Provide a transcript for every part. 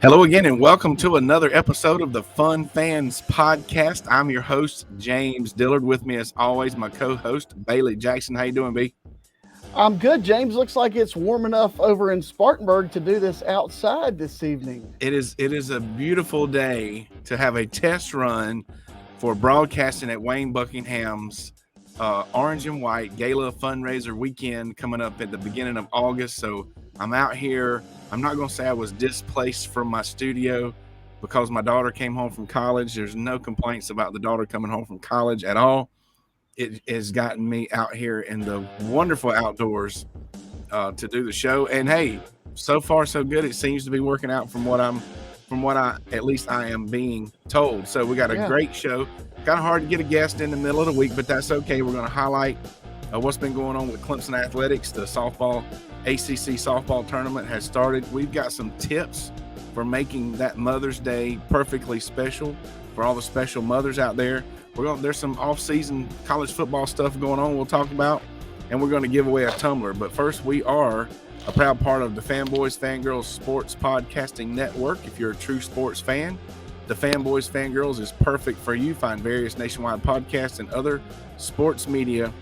Hello again, and welcome to another episode of the Fun Fans Podcast. I'm your host, James Dillard. With me, as always, my co-host, Bailey Jackson. How you doing, B? I'm good, James. Looks like it's warm enough over in Spartanburg to do this outside this evening. It is a beautiful day to have a test run for broadcasting at Wayne Buckingham's Orange and White Gala fundraiser weekend coming up at the beginning of August. So I'm out here. I'm not going to say I was displaced from my studio because my daughter came home from college. There's no complaints about the daughter coming home from college at all. It has gotten me out here in the wonderful outdoors to do the show. And hey, so far so good. It seems to be working out from what I at least I am being told. So we got a great show. Kind of hard to get a guest in the middle of the week, but that's okay. We're going to highlight what's been going on with Clemson Athletics. The softball ACC softball tournament has started. We've got some tips for making that Mother's Day perfectly special for all the special mothers out there. There's some off-season college football stuff going on we'll talk about, and we're going to give away a tumbler. But first, we are a proud part of the Fanboys Fangirls Sports Podcasting Network. If you're a true sports fan, the Fanboys Fangirls is perfect for you. Find various nationwide podcasts and other sports media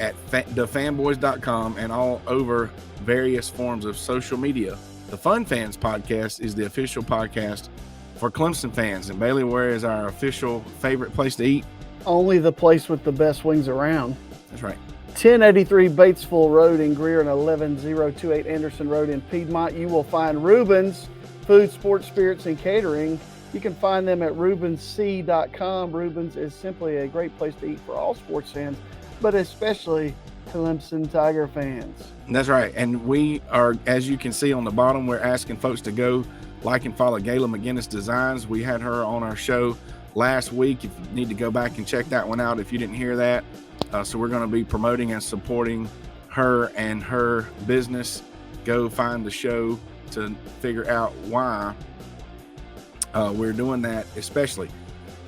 at thefanboys.com and all over various forms of social media. The Fun Fans Podcast is the official podcast for Clemson fans. And Bailey, where is our official favorite place to eat? Only the place with the best wings around. That's right. 1083 Batesville Road in Greer and 11028 Anderson Road in Piedmont. You will find Rubens Food, Sports, Spirits, and Catering. You can find them at rubensc.com. Rubens is simply a great place to eat for all sports fans, but especially Clemson Tiger fans. That's right. And we are, as you can see on the bottom, we're asking folks to go like and follow Gayla McGinnis Designs. We had her on our show last week. If you need to go back and check that one out if you didn't hear that. So we're going to be promoting and supporting her and her business. Go find the show to figure out why we're doing that especially.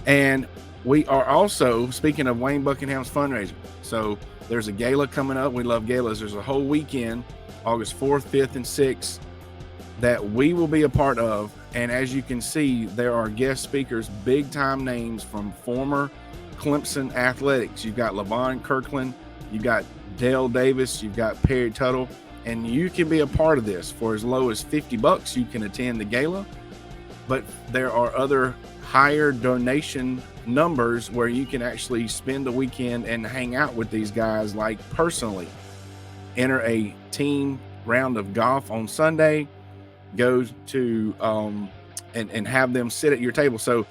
And we are also, speaking of Wayne Buckingham's fundraiser, so there's a gala coming up. We love galas. There's a whole weekend, August 4th, 5th, and 6th, that we will be a part of. And as you can see, there are guest speakers, big time names from former Clemson athletics. You've got LeVon Kirkland, you've got Dale Davis, you've got Perry Tuttle, and you can be a part of this for as low as $50. You can attend the gala, but there are other higher donation numbers where you can actually spend the weekend and hang out with these guys, like personally. Enter a team round of golf on Sunday, go to and have them sit at your table. So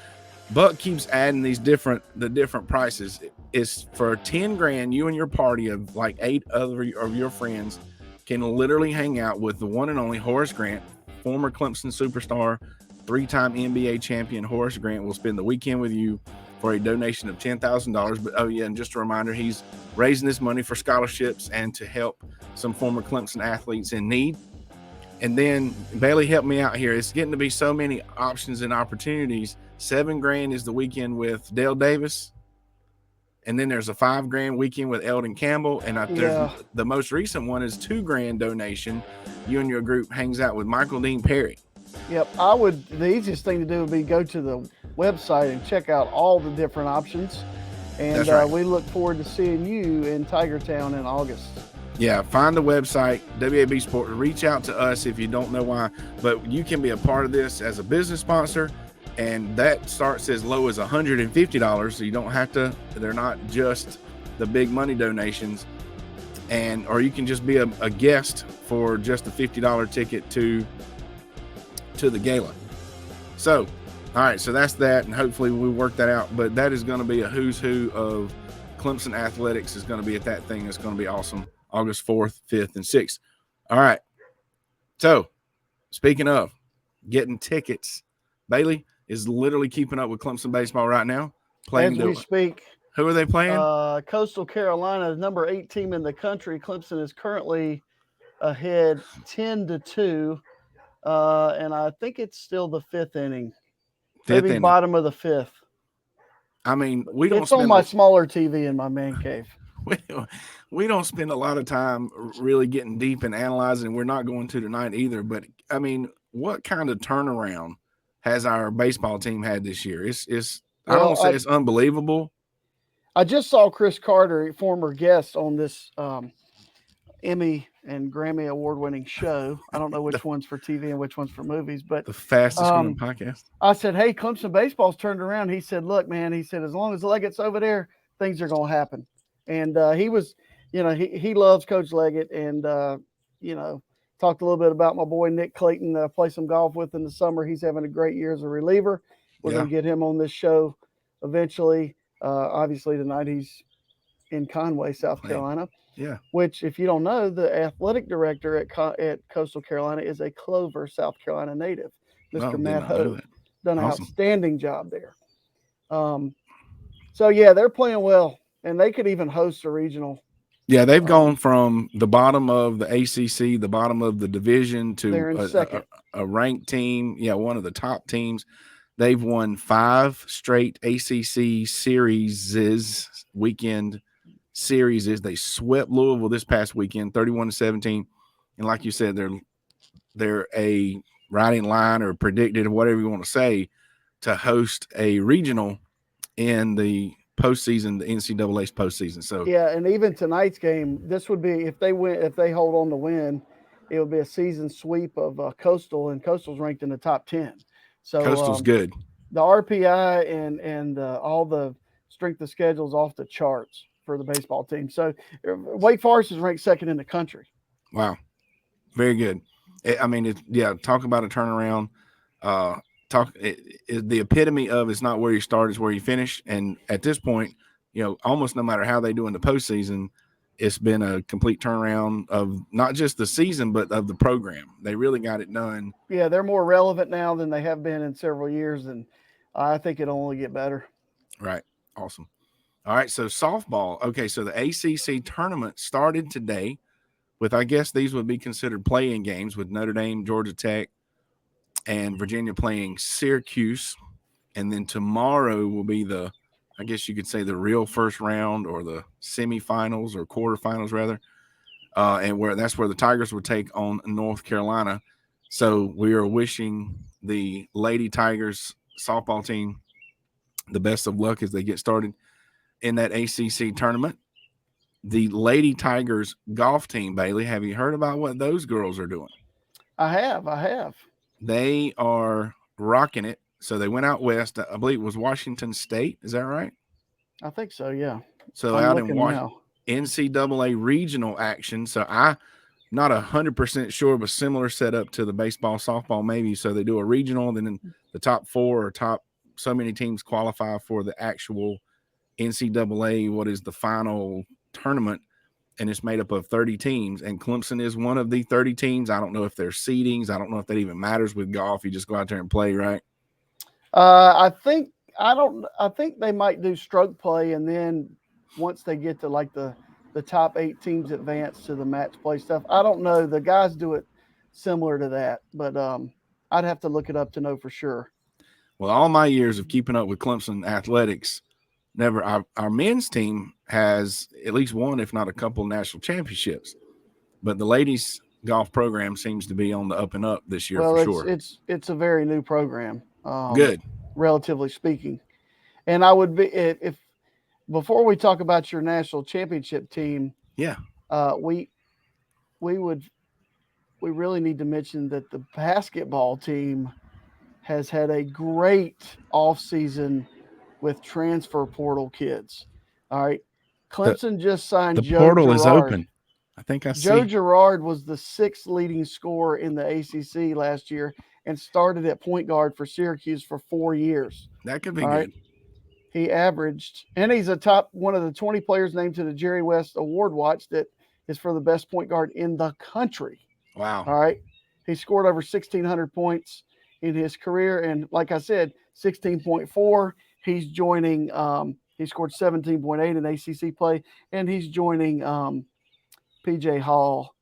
Buck keeps adding the different prices. It's for 10 grand. You and your party of like 8 other of your friends can literally hang out with the one and only Horace Grant, former Clemson superstar, 3-time NBA champion. Horace Grant will spend the weekend with you for a donation of $10,000. But oh yeah, and just a reminder, he's raising this money for scholarships and to help some former Clemson athletes in need. And then Bailey, help me out here. It's getting to be so many options and opportunities. 7 grand is the weekend with Dale Davis. And then there's a 5 grand weekend with Eldon Campbell. And the most recent one is 2 grand donation. You and your group hangs out with Michael Dean Perry. Yep. The easiest thing to do would be go to the website and check out all the different options. And That's right. We look forward to seeing you in Tigertown in August. Yeah, find the website, WAB Sport. Reach out to us if you don't know why. But you can be a part of this as a business sponsor. And that starts as low as $150. So you don't have to, they're not just the big money donations. Or you can just be a guest for just a $50 ticket to the gala. So, all right, so that's that. And hopefully we work that out. But that is going to be a who's who of Clemson athletics is going to be at that thing. It's going to be awesome. August 4th, 5th, and 6th. All right. So, speaking of getting tickets, Bailey is literally keeping up with Clemson baseball right now. As we speak. Who are they playing? Coastal Carolina, number 8 team in the country. Clemson is currently ahead 10-2. And I think it's still the 5th inning. Maybe bottom of the 5th. I mean, it's on my smaller TV in my man cave. we don't spend a lot of time really getting deep and analyzing. We're not going to tonight either. But I mean, what kind of turnaround has our baseball team had this year? It's I don't want to say it's unbelievable. I just saw Chris Carter, former guest on this Emmy and Grammy award-winning show. I don't know which one's for TV and which one's for movies, but the fastest growing podcast. I said, "Hey, Clemson baseball's turned around." He said, "Look, man," he said, "as long as Leggett's over there, things are going to happen." And he was, he loves Coach Leggett, and talked a little bit about my boy Nick Clayton that I play some golf with in the summer. He's having a great year as a reliever. We're going to get him on this show eventually. Obviously, tonight he's in Conway, South Carolina. Yeah. Which, if you don't know, the athletic director at Coastal Carolina is a Clover, South Carolina native, Mr. Matt Hogue. Done an outstanding job there. So, yeah, they're playing well, and they could even host a regional. Yeah, they've gone from the bottom of the ACC, the bottom of the division, to a ranked team. Yeah, one of the top teams. They've won 5 straight ACC series, weekend series. They swept Louisville this past weekend, 31-17. And like you said, they're a riding line or predicted, or whatever you want to say, to host a regional in the postseason, the NCAA's postseason. So yeah, and even tonight's game, this would be if they hold on to win, it would be a season sweep of Coastal, and Coastal's ranked in the top 10. So Coastal's good. The RPI and all the strength of schedules off the charts for the baseball team. So Wake Forest is ranked second in the country. Wow, very good. I mean, talk about a turnaround. The epitome of it's not where you start, it's where you finish. And at this point, almost no matter how they do in the postseason, it's been a complete turnaround of not just the season, but of the program. They really got it done. Yeah, they're more relevant now than they have been in several years, and I think it'll only get better. Right. Awesome. All right, so softball. Okay, so the ACC tournament started today with, I guess these would be considered play-in games, with Notre Dame, Georgia Tech, and Virginia playing Syracuse. And then tomorrow will be I guess you could say, the real first round, or the semifinals or quarterfinals rather. And that's where the Tigers would take on North Carolina. So we are wishing the Lady Tigers softball team the best of luck as they get started in that ACC tournament. The Lady Tigers golf team, Bailey, have you heard about what those girls are doing? I have. They are rocking it. So they went out west. I believe it was Washington State. Is that right? I think so, yeah. So out in NCAA regional action. So I'm not 100% sure, but similar setup to the baseball, softball maybe. So they do a regional, then the top 4 or top so many teams qualify for the actual NCAA, what is the final tournament, and it's made up of 30 teams, and Clemson is one of the 30 teams. I don't know if there's seedings. I don't know if that even matters with golf. You just go out there and play, right? I think they might do stroke play, and then once they get to like the top 8 teams advance to the match play stuff. I don't know. The guys do it similar to that, but I'd have to look it up to know for sure. Well, all my years of keeping up with Clemson athletics, our men's team has at least one, if not a couple, national championships. But the ladies' golf program seems to be on the up and up this year for sure. It's a very new program. Good, relatively speaking. And I would be if before we talk about your national championship team, we really need to mention that the basketball team has had a great offseason with transfer portal kids. All right. Clemson just signed Joe Girard. The portal is open. I think Joe Girard was the 6th leading scorer in the ACC last year and started at point guard for Syracuse for 4 years. That could be good. Right? He averaged, and he's one of the 20 players named to the Jerry West Award Watch that is for the best point guard in the country. Wow. All right. He scored over 1,600 points in his career. And like I said, 16.4. He's joining, he scored 17.8 in ACC play, and he's joining PJ Hall.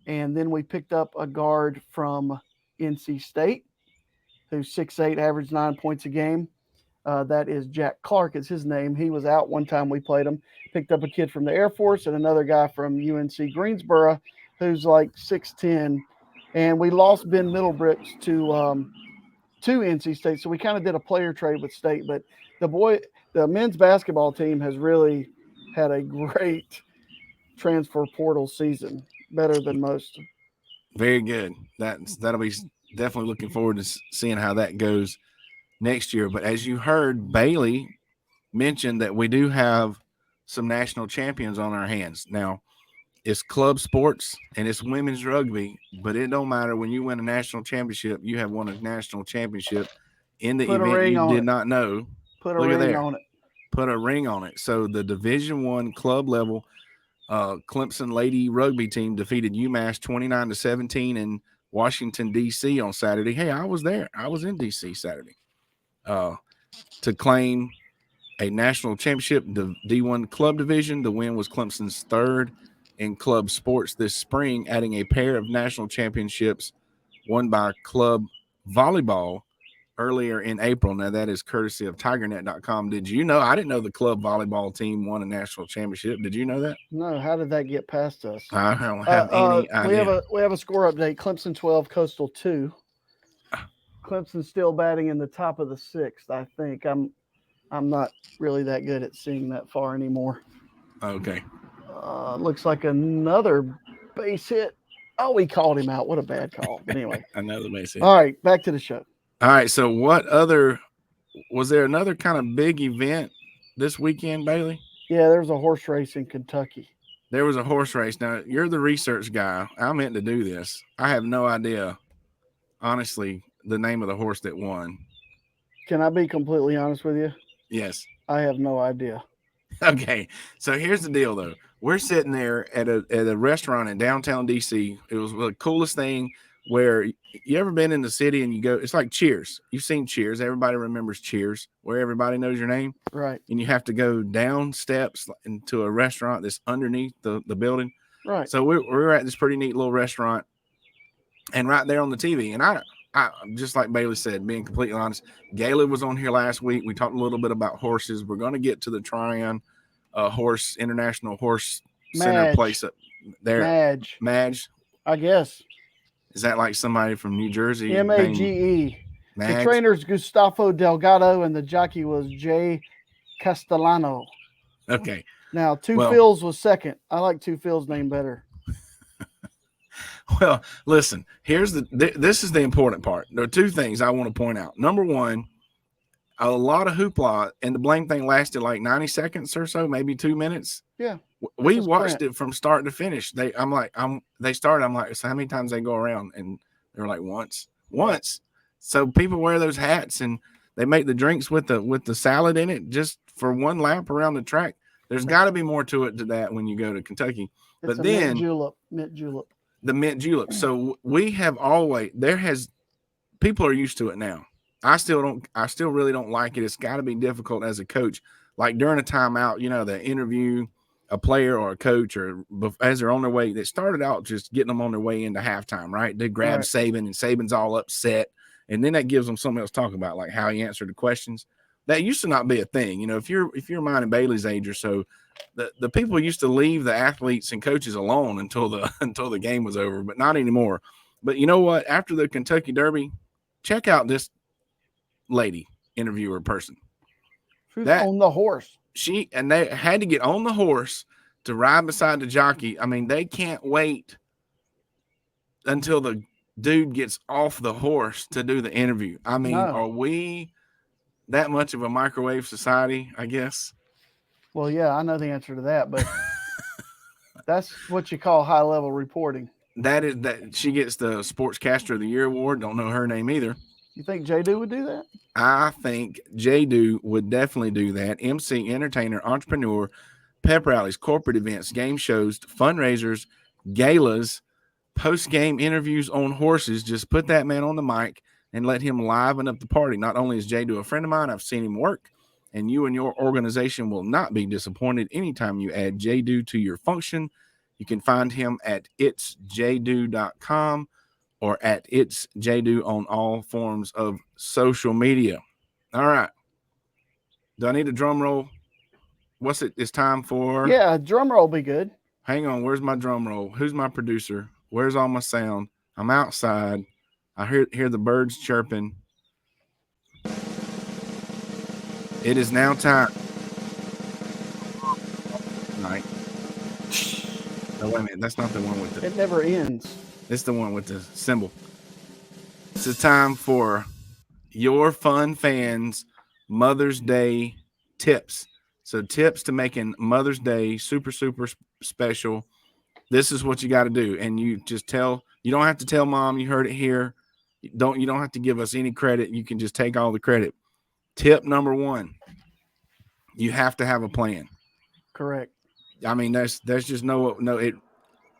And then we picked up a guard from NC State who's 6'8", averaged 9 points a game. That is Jack Clark is his name. He was out one time we played him. Picked up a kid from the Air Force and another guy from UNC Greensboro who's like 6'10". And we lost Ben Middlebrooks to NC State. So we kind of did a player trade with State. But the men's basketball team has really had a great transfer portal season, better than most. Very good. That'll be definitely looking forward to seeing how that goes next year. But as you heard, Bailey mentioned that we do have some national champions on our hands. Now, it's club sports and it's women's rugby, but it don't matter. When you win a national championship, you have won a national championship in the event you did not know. Put a ring on it. Put a ring on it. So the Division I club level Clemson Lady rugby team defeated UMass 29-17 in Washington, D.C. on Saturday. Hey, I was there. I was in D.C. Saturday to claim a national championship, the D1 club division. The win was Clemson's third in club sports this spring, adding a pair of national championships won by club volleyball earlier in April. Now, that is courtesy of TigerNet.com. Did you know? I didn't know the club volleyball team won a national championship. Did you know that? No. How did that get past us? I don't have any idea. We have a score update. Clemson 12, Coastal 2. Clemson's still batting in the top of the sixth, I think. I'm not really that good at seeing that far anymore. Okay. Looks like another base hit. Oh, we called him out. What a bad call. But anyway. Another base hit. All right, back to the show. All right, so was there another kind of big event this weekend, Bailey? Yeah, there was a horse race in Kentucky. There was a horse race. Now, you're the research guy. I meant to do this. I have no idea, honestly, the name of the horse that won. Can I be completely honest with you? Yes. I have no idea. Okay, so here's the deal, though. We're sitting there at a restaurant in downtown D.C. It was the coolest thing. Where you ever been in the city and you go, it's like Cheers. You've seen Cheers. Everybody remembers Cheers, where everybody knows your name. Right. And you have to go down steps into a restaurant that's underneath the building. Right. So we're at this pretty neat little restaurant, and right there on the TV. And I just like Bailey said, being completely honest, Gayla was on here last week. We talked a little bit about horses. We're going to get to the Tryon International Horse Center place up there. Madge. I guess. Is that like somebody from New Jersey? Mage. The trainer's Gustavo Delgado, and the jockey was Jay Castellano. Okay. Now, Phils was second. I like Phil's name better. Well, listen, this is the important part. There are two things I want to point out. Number one, a lot of hoopla, and the blame thing lasted like 90 seconds or so, maybe 2 minutes. Yeah. We watched it from start to finish. They started. I'm like, so how many times they go around? And they were like, once. So people wear those hats and they make the drinks with the salad in it just for one lap around the track. There's got to be more to it to that when you go to Kentucky. It's but then mint julep. The mint julep. So we have people are used to it now. I still really don't like it. It's got to be difficult as a coach. Like during a timeout, they interview a player or a coach or as they're on their way. They started out just getting them on their way into halftime, right? They grab Saban, and Saban's all upset. And then that gives them something else to talk about, like how he answered the questions. That used to not be a thing. If you're mine and Bailey's age or so, the people used to leave the athletes and coaches alone until the game was over, but not anymore. But you know what? After the Kentucky Derby, check out this lady interviewer person. Who's on the horse? And they had to get on the horse to ride beside the jockey. I mean, they can't wait until the dude gets off the horse to do the interview. I mean, Are we that much of a microwave society, I guess? Well, yeah, I know the answer to that, but that's what you call high-level reporting. That she gets the Sportscaster of the Year award. Don't know her name either. You think J-Do would do that? I think J-Do would definitely do that. MC, entertainer, entrepreneur, pep rallies, corporate events, game shows, fundraisers, galas, post-game interviews on horses. Just put that man on the mic and let him liven up the party. Not only is J-Do a friend of mine, I've seen him work, and you and your organization will not be disappointed anytime you add J-Do to your function. You can find him at itsjdo.com or at itsjdo on all forms of social media. All right. Do I need a drum roll? What's it? It's time for. Yeah, drum roll will be good. Hang on. Where's my drum roll? Who's my producer? Where's all my sound? I'm outside. I hear the birds chirping. It is now time. Night. No, wait a minute. That's not the one with the. It never ends. It's the one with the symbol. It's the time for your Fun Fans Mother's Day tips. So tips to making Mother's Day super, super special. This is what you got to do. And you just tell, you don't have to tell mom you heard it here. You don't have to give us any credit. You can just take all the credit. Tip number 1, you have to have a plan. Correct. I mean, there's just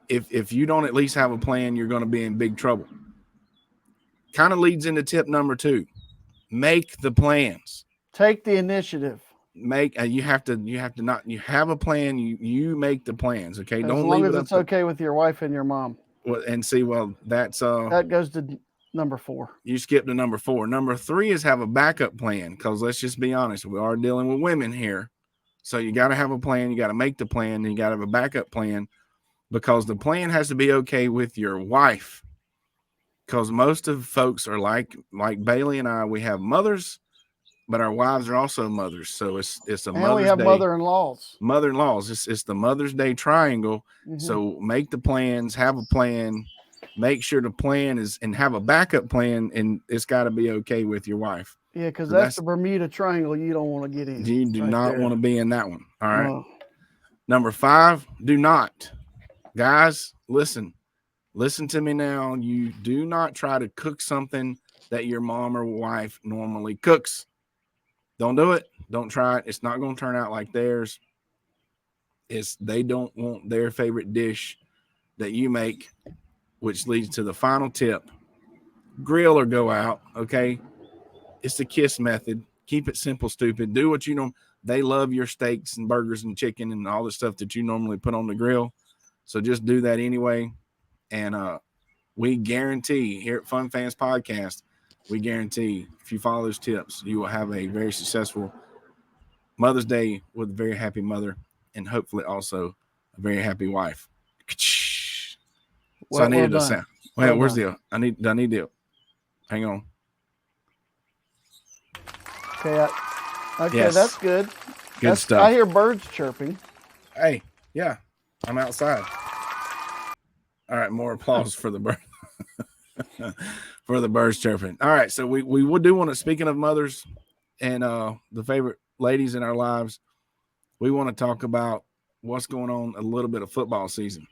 if you don't at least have a plan, you're going to be in big trouble. Kind of leads into tip number 2. Make the plans. Take the initiative. You have a plan. You make the plans. Okay. As long as it's okay with your wife and your mom. Well, and see, that's that goes to number 4. You skipped to number 4. Number 3 is have a backup plan, because let's just be honest, we are dealing with women here. So you got to have a plan. You got to make the plan, and you got to have a backup plan, because the plan has to be okay with your wife. Because most of folks are like Bailey and I, we have mothers, but our wives are also mothers. So it's a Mother's Day. We have mother-in-laws. Mother-in-laws. It's the Mother's Day triangle. Mm-hmm. So make the plans, have a plan, make sure the plan is, and have a backup plan, and it's got to be okay with your wife. Yeah, because that's the Bermuda Triangle you don't want to get in. You do not want to be in that one. All right. No. Number 5, do not. Guys, listen to me now. You do not try to cook something that your mom or wife normally cooks. Don't do it. Don't try it. It's not going to turn out like theirs. They don't want their favorite dish that you make, which leads to the final tip. Grill or go out, okay? It's the KISS method. Keep it simple, stupid. Do what you know. They love your steaks and burgers and chicken and all the stuff that you normally put on the grill. So just do that anyway. And we guarantee here at Fun Fans Podcast, we guarantee if you follow those tips, you will have a very successful Mother's Day with a very happy mother, and hopefully also a very happy wife. So I needed a sound. Well, where's the? I need the. Hang on. Okay. Yes. That's good. Good stuff. I hear birds chirping. Hey, yeah, I'm outside. All right, more applause for the bird. For the birds chirping. All right, so we would do want to, speaking of mothers and the favorite ladies in our lives, we want to talk about what's going on, a little bit of football season.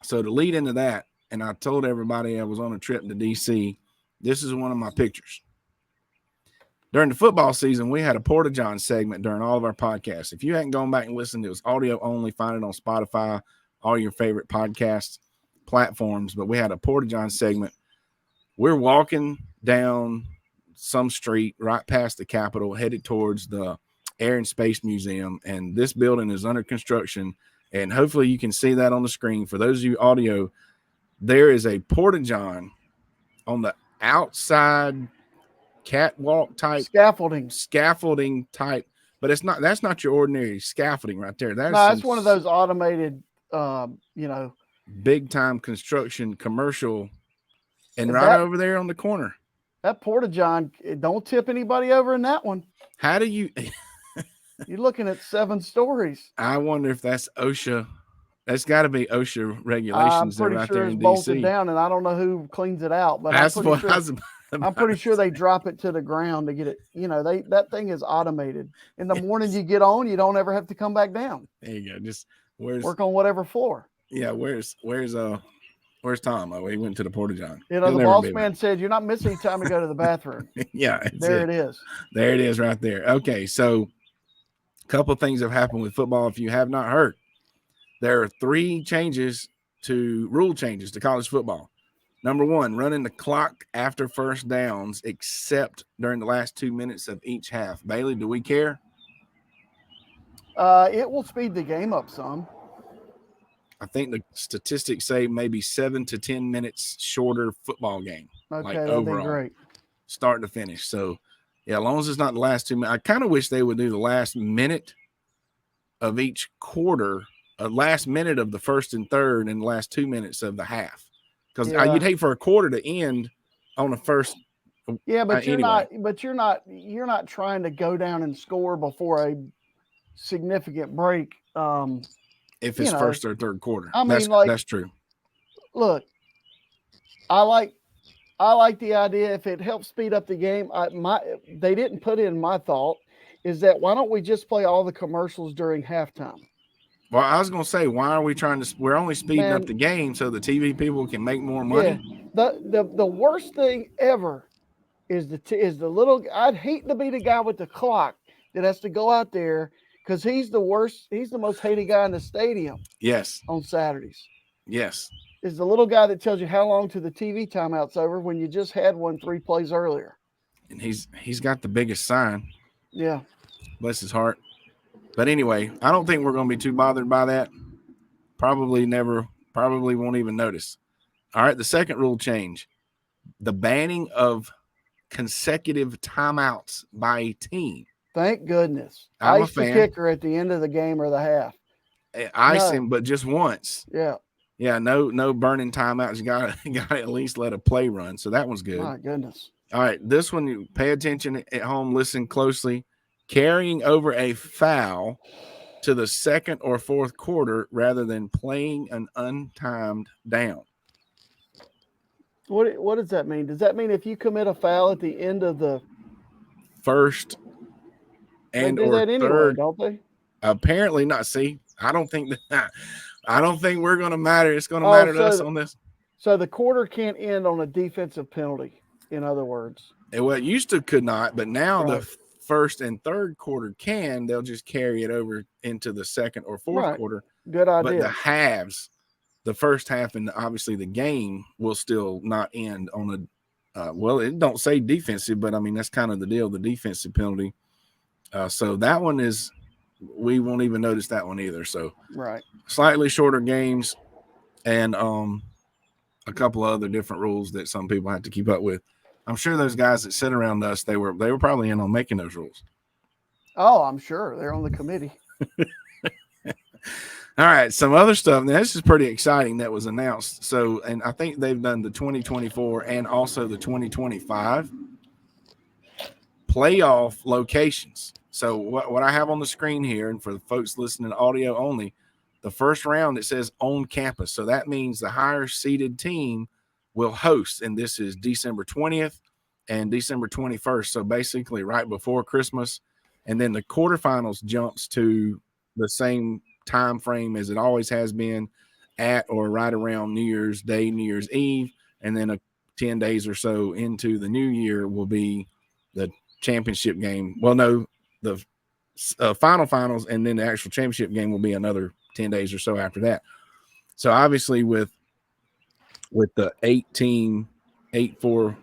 So to lead into that, and I told everybody I was on a trip to DC, this is one of my pictures. During the football season, we had a Porta John segment during all of our podcasts. If you hadn't gone back and listened, it was audio only. Find it on Spotify, all your favorite podcast platforms. But we had a Porta John segment. We're walking down some street right past the Capitol, headed towards the Air and Space Museum. And this building is under construction. And hopefully you can see that on the screen. For those of you audio, there is a Porta John on the outside catwalk type scaffolding type, but that's not your ordinary scaffolding right there. That's one of those automated big time construction commercial, and right over there on the corner, that Porta John, don't tip anybody over in that one. How do you you're looking at 7 stories. I wonder if that's OSHA. That's got to be OSHA regulations. I'm pretty sure it's bolted down, and I don't know who cleans it out, but I'm pretty sure they drop it to the ground to get it. That thing is automated. In the morning you get on, you don't ever have to come back down. There you go. Just work on whatever floor. Yeah. Where's Tom? Oh, he went to the Porta John. The boss man said, "You're not missing time to go to the bathroom." Yeah. There it is. There it is right there. Okay. So a couple of things have happened with football. If you have not heard, there are 3 rule changes to college football. Number 1, running the clock after first downs, except during the last 2 minutes of each half. Bailey, do we care? It will speed the game up some. I think the statistics say maybe 7 to 10 minutes shorter football game. Okay, that'd be great. Start to finish. So Yeah, as long as it's not the last 2 minutes. I kind of wish they would do the last minute of each quarter, last minute of the first and third, and the last 2 minutes of the half. Because you'd hate for a quarter to end on the first. Yeah, but you're anyway. you're not trying to go down and score before a significant break. If it's first or third quarter. I mean, that's true. Look, I like the idea if it helps speed up the game. They didn't put in my thought is that why don't we just play all the commercials during halftime? Well, I was going to say, why are we trying to? We're only speeding up the game so the TV people can make more money. Yeah. The worst thing ever is the little. I'd hate to be the guy with the clock that has to go out there because he's the worst. He's the most hated guy in the stadium. Yes. On Saturdays. Yes. Is the little guy that tells you how long to the TV timeout's over when you just had one 3 plays earlier. And he's got the biggest sign. Yeah. Bless his heart. But anyway, I don't think we're going to be too bothered by that. Probably won't even notice. All right, the second rule change. The banning of consecutive timeouts by a team. Thank goodness. I'm Ice the kicker at the end of the game or the half. Ice him, but just once. Yeah. Yeah, no burning timeouts. You got to at least let a play run. So that one's good. My goodness. All right, this one, you pay attention at home, listen closely. Carrying over a foul to the second or fourth quarter rather than playing an untimed down. What does that mean? Does that mean if you commit a foul at the end of the first and or anyway, third, don't they? Apparently not. See, I don't think we're going to matter. It's going to matter to us on this. So the quarter can't end on a defensive penalty. In other words, well, it used to could not, but now the first and third quarter can. They'll just carry it over into the second or fourth quarter. Good idea. But the halves, the first half and obviously the game will still not end on a well, it don't say defensive, but I mean that's kind of the deal, the defensive penalty. So that one is, we won't even notice that one either. So slightly shorter games and a couple of other different rules that some people have to keep up with. I'm sure those guys that sit around us, they were probably in on making those rules. Oh, I'm sure they're on the committee. All right, some other stuff. Now, this is pretty exciting that was announced. So, and I think they've done the 2024 and also the 2025 playoff locations. So what I have on the screen here, and for the folks listening to audio only, the first round, it says on campus. So that means the higher seeded team will host, and this is December 20th and December 21st. So basically right before Christmas, and then the quarterfinals jumps to the same time frame as it always has been, at or right around New Year's Day, New Year's Eve, and then 10 days or so into the new year will be the championship game. Well, no, the finals, and then the actual championship game will be another 10 days or so after that. So obviously with the 8-team, 8-4-12,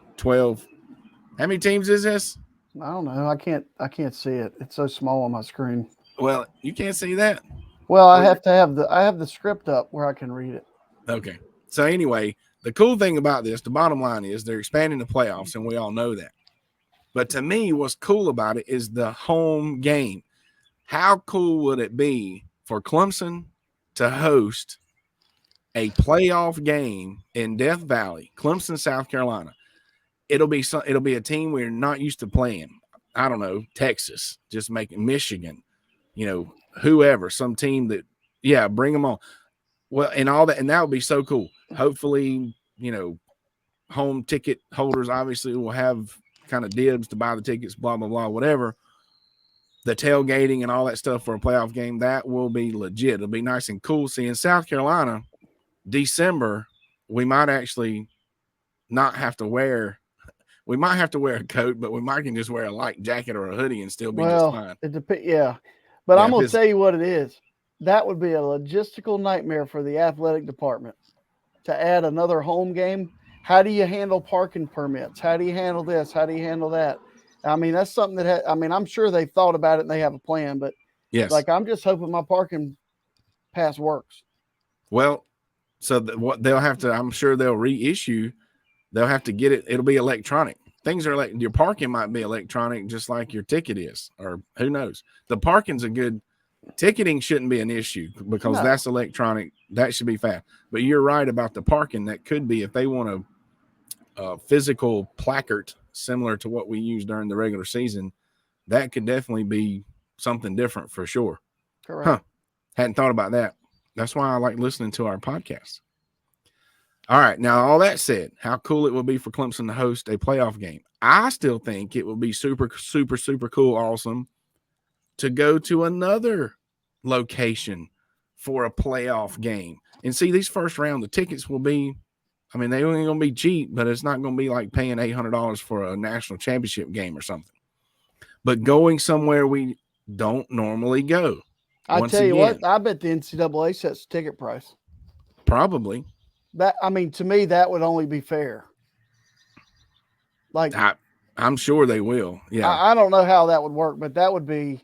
how many teams is this? I don't know. I can't see it. It's so small on my screen. Well, you can't see that. Well, I have the script up where I can read it. Okay. So anyway, the cool thing about this, the bottom line is they're expanding the playoffs, and we all know that. But to me, what's cool about it is the home game. How cool would it be for Clemson to host a playoff game in Death Valley, Clemson, South Carolina? It'll be a team we're not used to playing. I don't know, Texas, just making Michigan, whoever, some team that, bring them on. Well, and all that, and that would be so cool. Hopefully, home ticket holders obviously will have kind of dibs to buy the tickets, blah, blah, blah, whatever. The tailgating and all that stuff for a playoff game, that will be legit. It'll be nice and cool. See, in South Carolina, December, we might actually not have to wear – we might have to wear a coat, but we might can just wear a light jacket or a hoodie and still be just fine. It depends, But I'm going to tell you what it is. That would be a logistical nightmare for the athletic department to add another home game. How do you handle parking permits? How do you handle this? How do you handle that? I mean, that's something that I'm sure they've thought about it and they have a plan, but I'm just hoping my parking pass works. Well, so what they'll have to, I'm sure they'll reissue. They'll have to get it. It'll be electronic. things are like your parking might be electronic, just like your ticket is, or who knows. The parking's a good ticketing shouldn't be an issue because that's electronic. That should be fast. But you're right about the parking. That could be if they want a physical placard similar to what we use during the regular season. That could definitely be something different for sure. Correct. Huh. Hadn't thought about that. That's why I like listening to our podcast. All right. Now, all that said, how cool it would be for Clemson to host a playoff game. I still think it would be super, super, super cool, awesome to go to another location for a playoff game. And see, these first round, the tickets will be, I mean, they ain't going to be cheap, but it's not going to be like paying $800 for a national championship game or something. But going somewhere we don't normally go. I tell you what, I bet the NCAA sets the ticket price. Probably. To me, that would only be fair. Like I'm sure they will. Yeah. I don't know how that would work, but that would be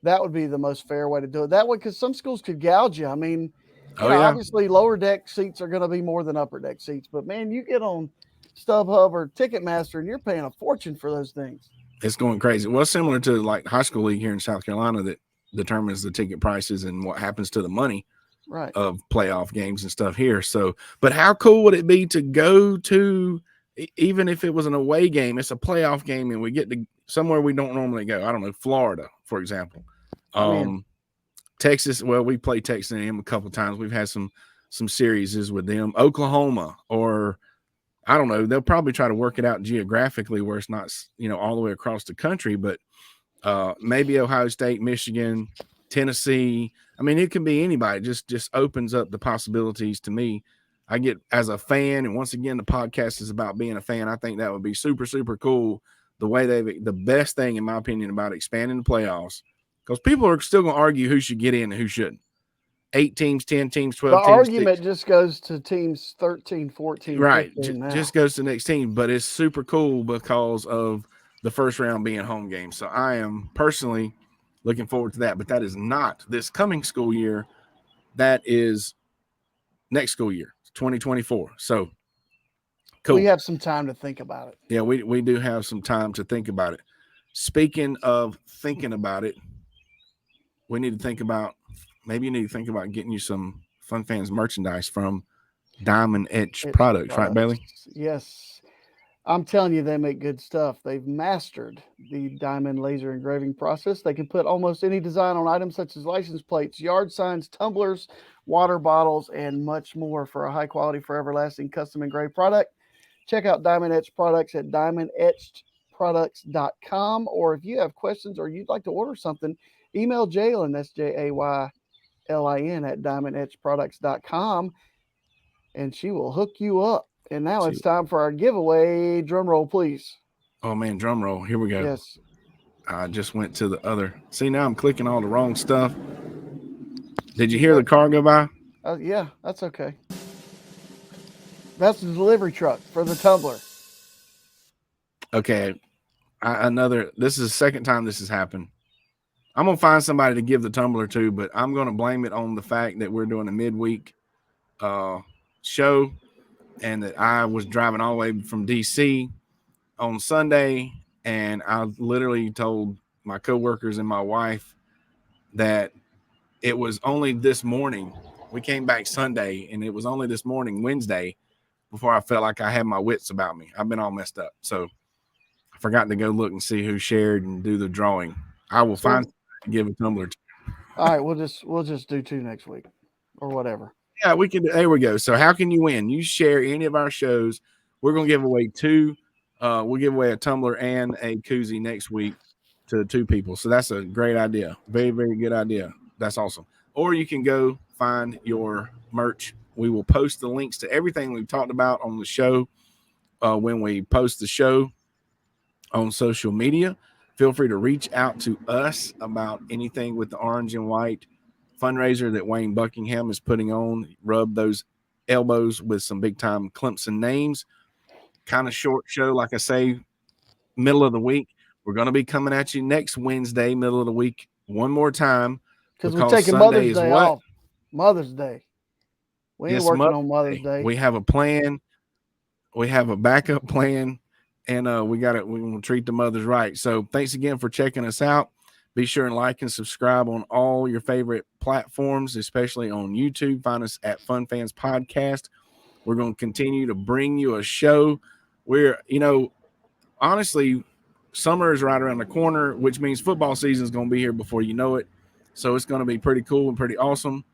the most fair way to do it. That way, because some schools could gouge you. I mean, obviously lower deck seats are going to be more than upper deck seats, but man, you get on StubHub or Ticketmaster and you're paying a fortune for those things. It's going crazy. Well, similar to like high school league here in South Carolina that determines the ticket prices and what happens to the money of playoff games and stuff here. So, but how cool would it be to go to, even if it was an away game, it's a playoff game and we get to somewhere we don't normally go. I don't know, Florida, for example. Texas, well, we played Texas A&M a couple of times. We've had some series with them. Oklahoma, or I don't know, they'll probably try to work it out geographically where it's not, all the way across the country, but maybe Ohio State, Michigan, Tennessee. I mean, it can be anybody. Just opens up the possibilities to me. I get as a fan, and once again, the podcast is about being a fan. I think that would be super, super cool. The way the best thing, in my opinion, about expanding the playoffs, because people are still going to argue who should get in and who shouldn't. 8 teams, 10 teams, 12 teams. The argument just goes to teams 13, 14, right. 15 just goes to the next team, but it's super cool because of the first round being home game. So I am personally looking forward to that, but that is not this coming school year. That is next school year, 2024. So cool. We have some time to think about it. Yeah, we do have some time to think about it. Speaking of thinking about it, we need to think about, maybe you need to think about getting you some Fun Fans merchandise from Diamond Etch Products, right, Bailey? Yes. I'm telling you, they make good stuff. They've mastered the diamond laser engraving process. They can put almost any design on items such as license plates, yard signs, tumblers, water bottles, and much more for a high-quality, forever lasting custom engraved product. Check out Diamond Etch Products at diamondetchedproducts.com. Or if you have questions or you'd like to order something, email Jaylin, that's Jaylin, at diamondetchedproducts.com, and she will hook you up. And now it's time for our giveaway. Drum roll, please. Oh, man, drum roll. Here we go. Yes. I just went to the other. See, now I'm clicking all the wrong stuff. Did you hear the car go by? Yeah, that's okay. That's the delivery truck for the tumbler. Okay. This is the second time this has happened. I'm going to find somebody to give the tumbler to, but I'm going to blame it on the fact that we're doing a midweek show and that I was driving all the way from DC on Sunday. And I literally told my coworkers and my wife that it was only this morning. We came back Sunday, and it was only this morning, Wednesday, before I felt like I had my wits about me. I've been all messed up. So I forgot to go look and see who shared and do the drawing. I will find and give a tumbler to. All right, we'll just do 2 next week or whatever. Yeah, we can. There we go. So how can you win? You share any of our shows. We're going to give away 2. We'll give away a tumbler and a koozie next week to 2 people. So that's a great idea. Very, very good idea. That's awesome. Or you can go find your merch. We will post the links to everything we've talked about on the show when we post the show on social media. Feel free to reach out to us about anything with the orange and white fundraiser that Wayne Buckingham is putting on. Rub those elbows with some big-time Clemson names. Kind of short show, like I say, middle of the week. We're going to be coming at you next Wednesday, middle of the week, one more time. Because we're taking Mother's Day off. Mother's Day. We ain't working on Mother's Day. We have a plan. We have a backup plan. and we will treat the mothers right. So thanks again for checking us out. Be sure and like and subscribe on all your favorite platforms, especially on YouTube. Find us at Fun Fans Podcast. We're going to continue to bring you a show where, honestly, summer is right around the corner, which means football season is going to be here before you know it. So it's going to be pretty cool and pretty awesome.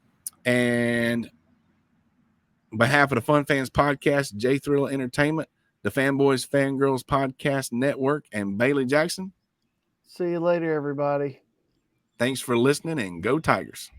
And on behalf of the Fun Fans Podcast, J Thrill Entertainment, the Fanboys Fangirls Podcast Network, and Bailey Jackson. See you later, everybody. Thanks for listening, and go Tigers.